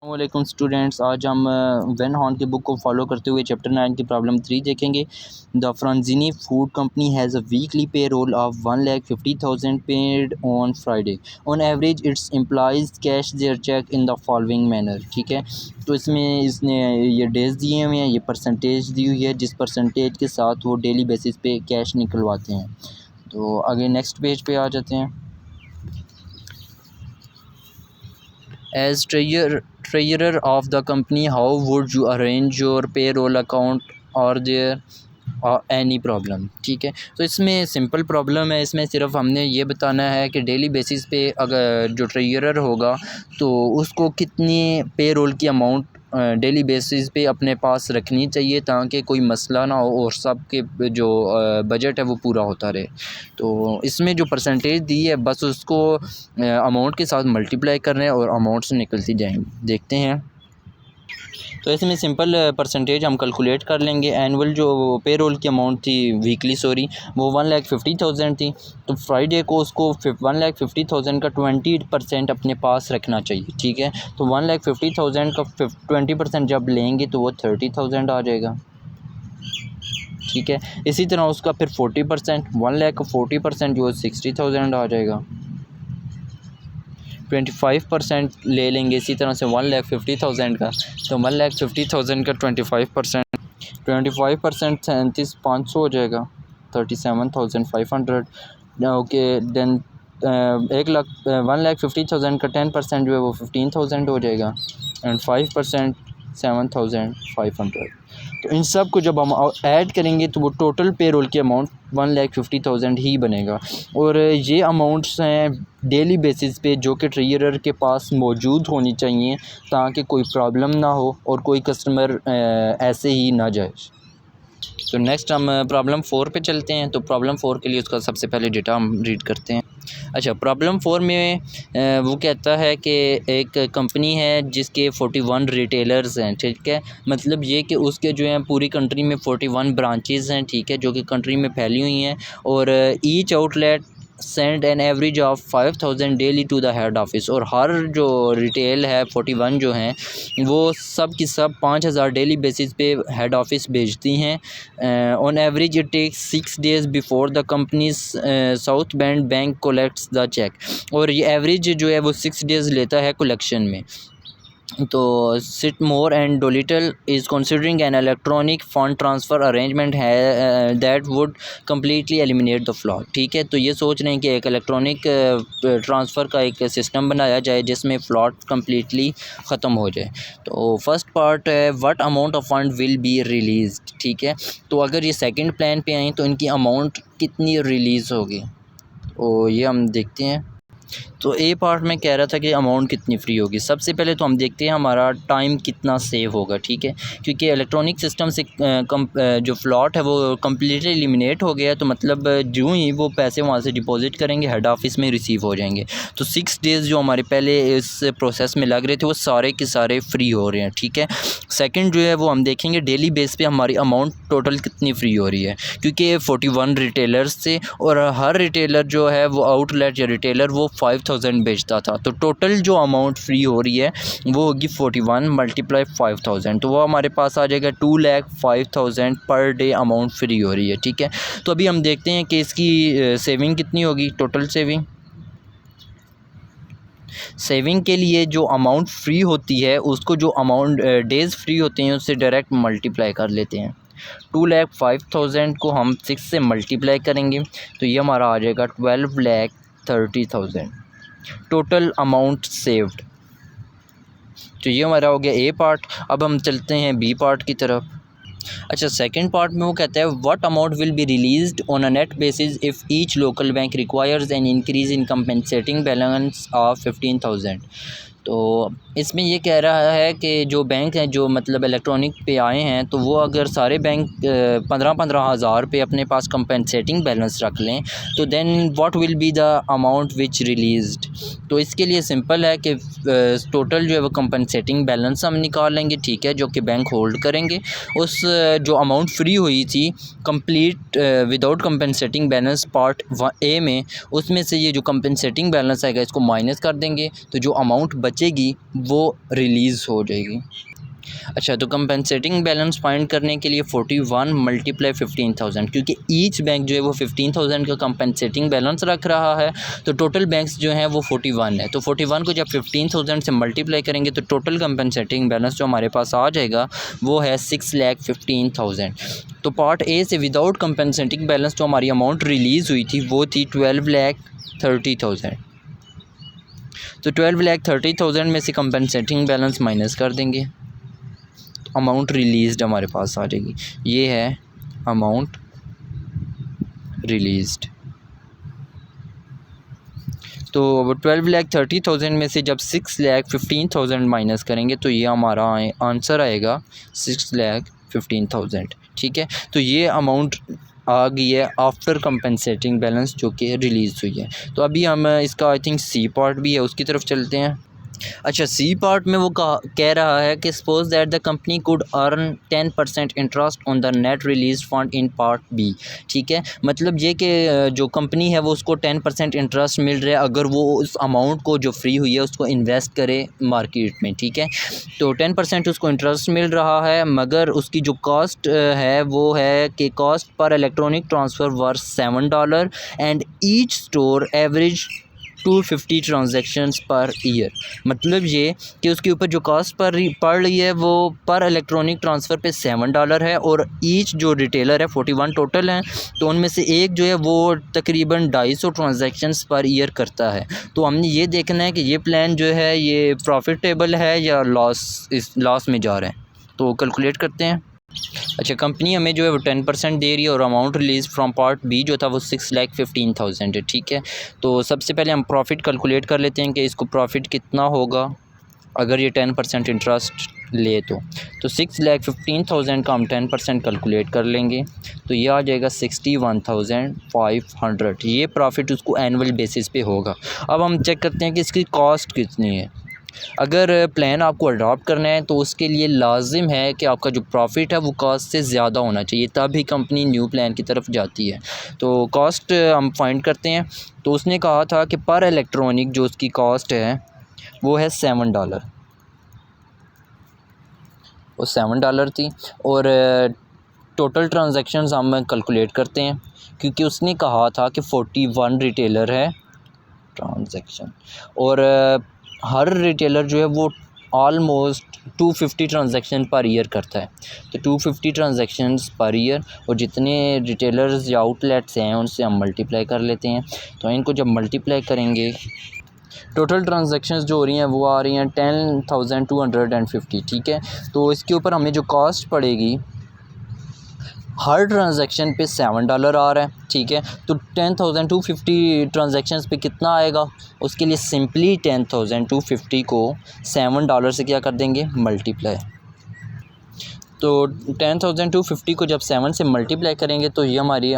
वालेकुम स्टूडेंट्स, आज हम वेन हॉर्न की बुक को फॉलो करते हुए चैप्टर 9 की प्रॉब्लम 3 देखेंगे। The Franzini food company has a weekly pay roll 1,50,000 paid on Friday. On average its employees cash their cheque in the following manner. ठीक है, तो इसमें इसने ये डेज दिए हुए हैं, ये परसेंटेज दी हुई है जिस परसेंटेज के साथ वो डेली बेसिस पे कैश निकलवाते हैं। तो आगे नेक्स्ट पेज पे आ जाते हैं। As treasurer of the company, how would you arrange your payroll account? Are there any problem? ठीक है, तो इसमें सिंपल प्रॉब्लम है। इसमें सिर्फ हमने ये बताना है कि डेली बेसिस पे अगर जो ट्रेजरर होगा तो उसको कितनी पे रोल की अमाउंट डेली बेसिस पे अपने पास रखनी चाहिए ताकि कोई मसला ना हो और सब के जो बजट है वो पूरा होता रहे। तो इसमें जो परसेंटेज दी है बस उसको अमाउंट के साथ मल्टीप्लाई कर रहे हैं और अमाउंट से निकलती जाएंगी। देखते हैं, तो इसमें सिंपल परसेंटेज हम कैलकुलेट कर लेंगे। एनुअल जो पे रोल की अमाउंट थी वीकली वो 1,50,000 थी, तो फ्राइडे को उसको 1,50,000 का 20% अपने पास रखना चाहिए। ठीक है, तो 1,50,000 का 20% जब लेंगे तो वो 30,000 आ जाएगा। ठीक है, इसी तरह उसका फिर 40%, 1,00,000 का 40% जो 60,000 आ जाएगा। 25% ले लेंगे इसी तरह से 1,50,000 का, तो 1,50,000 का 25% 37,500 हो जाएगा, 37,500। ओके देन 1,50,000 का 10% जो है वो 15,000 हो जाएगा एंड 5% 7,500। तो इन सब को जब हम ऐड करेंगे तो वो टोटल पे रोल की अमाउंट 1,50,000 ही बनेगा। और ये अमाउंट्स हैं डेली बेसिस पे जो कि ट्रेजरर के पास मौजूद होनी चाहिए ताकि कोई प्रॉब्लम ना हो और कोई कस्टमर ऐसे ही ना जाए। तो नेक्स्ट हम प्रॉब्लम 4 पे चलते हैं। तो प्रॉब्लम 4 के लिए उसका सबसे पहले डेटा हम रीड करते हैं। अच्छा, प्रॉब्लम 4 में वो कहता है कि एक कंपनी है जिसके 41 रिटेलर्स हैं। ठीक है, मतलब ये कि उसके जो हैं पूरी कंट्री में 41 ब्रांचेज़ हैं। ठीक है, जो कि कंट्री में फैली हुई हैं और each outlet send an average of 5,000 daily to the head office. और हर जो रिटेल है 41 जो हैं वो सब की सब 5,000 डेली बेसिस पे हेड ऑफिस भेजती हैं। On average it takes 6 days before the company's South Bend bank collects the cheque. और ये एवरेज जो है वो 6 डेज़ लेता है कलेक्शन में। तो Sitmore and Dolittle is considering an electronic fund transfer arrangement है that would completely eliminate the float. ठीक है, तो ये सोच रहे हैं कि एक इलेक्ट्रॉनिक ट्रांसफ़र का एक सिस्टम बनाया जाए जिसमें फ्लॉड कम्प्लीटली ख़त्म हो जाए। तो फर्स्ट पार्ट है what amount of fund will be released. ठीक है, तो अगर ये सेकंड प्लान पे आएँ तो इनकी अमाउंट कितनी रिलीज़ होगी, तो ये हम देखते हैं। तो ए पार्ट में कह रहा था कि अमाउंट कितनी फ़्री होगी। सबसे पहले तो हम देखते हैं हमारा टाइम कितना सेव होगा। ठीक है, क्योंकि इलेक्ट्रॉनिक सिस्टम से जो फ्लॉट है वो कम्प्लीटली एलिमिनेट हो गया, तो मतलब जो ही वो पैसे वहाँ से डिपॉजिट करेंगे हेड ऑफिस में रिसीव हो जाएंगे। तो 6 डेज़ जो हमारे पहले इस प्रोसेस में लग रहे थे वो सारे के सारे फ्री हो रहे हैं। ठीक है, सेकंड जो है वो हम देखेंगे डेली बेस पे हमारी अमाउंट टोटल कितनी फ़्री हो रही है, क्योंकि 41 रिटेलर्स थे और हर रिटेलर जो है वो आउटलेट या रिटेलर वो 5,000 बेचता था। तो टोटल जो अमाउंट फ्री हो रही है वो होगी 41 मल्टीप्लाई 5,000, तो वो हमारे पास आ जाएगा 2,05,000 पर डे अमाउंट फ्री हो रही है। ठीक है, तो अभी हम देखते हैं कि इसकी सेविंग कितनी होगी। टोटल सेविंग के लिए जो अमाउंट फ्री होती है उसको जो अमाउंट डेज़ फ्री होते हैं उससे डायरेक्ट मल्टीप्लाई कर लेते हैं। 2,05,000 को हम 6 से मल्टीप्लाई करेंगे तो ये हमारा आ जाएगा 12,30,000 टोटल अमाउंट सेव्ड। तो ये हमारा हो गया ए पार्ट। अब हम चलते हैं बी पार्ट की तरफ। अच्छा, सेकंड पार्ट में वो कहता है what amount will be released on a net basis if each local bank requires N increase in compensating balance of 15,000। तो इसमें ये कह रहा है कि जो बैंक हैं जो मतलब इलेक्ट्रॉनिक पे आए हैं तो वो अगर सारे बैंक 15-15 हज़ार पे अपने पास कंपनसेटिंग बैलेंस रख लें तो then what will be the amount which released. तो इसके लिए सिंपल है कि टोटल जो है वो कंपनसेटिंग बैलेंस हम निकाल लेंगे। ठीक है, जो कि बैंक होल्ड करेंगे। उस जो अमाउंट फ्री हुई थी complete without compensating balance part A में, उसमें से ये जो कंपनसेटिंग बैलेंस आएगा इसको माइनस कर देंगे, तो जो अमाउंट बचेगी वो रिलीज़ हो जाएगी। अच्छा, तो कंपनसेटिंग बैलेंस फाइंड करने के लिए 41 मल्टीप्लाई 15,000, क्योंकि ईच बैंक जो है वो 15,000 का कंपनसेटिंग बैलेंस रख रहा है, तो टोटल बैंक्स जो हैं वो 41 है। तो 41 को जब 15,000 से मल्टीप्लाई करेंगे तो टोटल कंपनसेटिंग बैलेंस जो हमारे पास आ जाएगा वो है 6,15,000। तो पार्ट ए से विदाउट कंपनसेटिंग बैलेंस जो हमारी अमाउंट रिलीज़ हुई थी वो थी 12,30,000। तो 12,30,000 में से कंपनसेटिंग बैलेंस माइनस कर देंगे, अमाउंट रिलीज़्ड हमारे पास आ जाएगी। ये है अमाउंट रिलीज़्ड। तो 12,30,000 में से जब 6,15,000 माइनस करेंगे तो ये हमारा आंसर आएगा 6,15,000। ठीक है, तो ये अमाउंट आ गई है आफ्टर कंपनसेटिंग बैलेंस जो कि रिलीज़ हुई है। तो अभी हम इसका आई थिंक सी पार्ट भी है उसकी तरफ चलते हैं। अच्छा, सी पार्ट में वो कह रहा है कि suppose that the company could earn 10% interest on the net release fund in part B. ठीक है, मतलब ये कि जो कंपनी है वो उसको 10% इंटरेस्ट मिल रहा है अगर वो उस अमाउंट को जो फ्री हुई है उसको इन्वेस्ट करे मार्केट में। ठीक है, तो 10% उसको इंटरेस्ट मिल रहा है, मगर उसकी जो कॉस्ट है वो है कि cost per electronic transfer worth $7 and each store average 250 transactions per year. मतलब ये कि उसके ऊपर जो कॉस्ट पड़ रही है वो पर इलेक्ट्रॉनिक ट्रांसफ़र पे $7 है, और ईच जो रिटेलर है 41 टोटल हैं, तो उनमें से एक जो है वो तकरीबन 250 ट्रांजैक्शंस पर ईयर करता है। तो हमने ये देखना है कि ये प्लान जो है ये प्रॉफिटेबल है या लॉस में जा रहा है। तो कैलकुलेट करते हैं। अच्छा, कंपनी हमें जो है वो 10% दे रही है और amount release from part B जो था वो 6,15,000 है। ठीक है, तो सबसे पहले हम प्रॉफिट कैलकुलेट कर लेते हैं कि इसको प्रॉफिट कितना होगा अगर ये 10% इंटरेस्ट ले तो 6,15,000 का हम 10% कैलकुलेट कर लेंगे तो ये आ जाएगा 61,500। ये प्रॉफिट उसको एनुअल बेसिस पे होगा। अब हम चेक करते हैं कि इसकी कॉस्ट कितनी है। अगर प्लान आपको अडॉप्ट करना है तो उसके लिए लाजिम है कि आपका जो प्रॉफिट है वो कॉस्ट से ज़्यादा होना चाहिए, तभी कंपनी न्यू प्लान की तरफ जाती है। तो कॉस्ट हम फाइंड करते हैं। तो उसने कहा था कि पर इलेक्ट्रॉनिक जो उसकी कॉस्ट है वो है $7, वो $7 थी। और टोटल ट्रांजैक्शंस हम कैलकुलेट करते हैं, क्योंकि उसने कहा था कि 41 रिटेलर है ट्रांजैक्शन, और हर रिटेलर जो है वो ऑलमोस्ट 250 ट्रांजैक्शन पर ईयर करता है। तो 250 ट्रांजैक्शंस पर ईयर, और जितने रिटेलर्स या आउटलेट्स हैं उनसे हम मल्टीप्लाई कर लेते हैं। तो इनको जब मल्टीप्लाई करेंगे टोटल ट्रांजैक्शंस जो हो रही हैं वो आ रही हैं 10,250। ठीक है, तो इसके ऊपर हमें जो कॉस्ट पड़ेगी हर ट्रांजैक्शन पे $7 आ रहा है। ठीक है, तो 10,250 ट्रांजैक्शंस पे कितना आएगा, उसके लिए सिंपली 10,250 को $7 से क्या कर देंगे, मल्टीप्लाई। तो 10,250 को जब 7 से मल्टीप्लाई करेंगे तो ये हमारी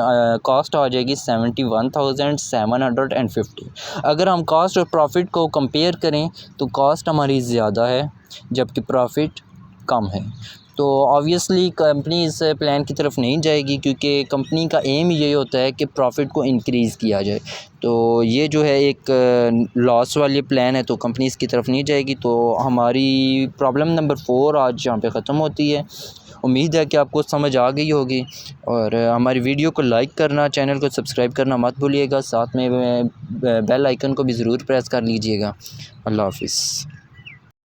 कॉस्ट आ जाएगी 71,750। अगर हम कॉस्ट और प्रॉफिट को कंपेयर करें तो कॉस्ट हमारी ज़्यादा है जबकि प्रॉफिट कम है। तो ऑब्वियसली कंपनी इस प्लान की तरफ नहीं जाएगी, क्योंकि कंपनी का एम ये होता है कि प्रॉफिट को इंक्रीज़ किया जाए। तो ये जो है एक लॉस वाली प्लान है, तो कंपनी इसकी तरफ नहीं जाएगी। तो हमारी प्रॉब्लम नंबर 4 आज यहाँ पे ख़त्म होती है। उम्मीद है कि आपको समझ आ गई होगी, और हमारी वीडियो को लाइक करना, चैनल को सब्सक्राइब करना मत भूलिएगा, साथ में बेल आइकन को भी ज़रूर प्रेस कर लीजिएगा। अल्लाह हाफ़िज़।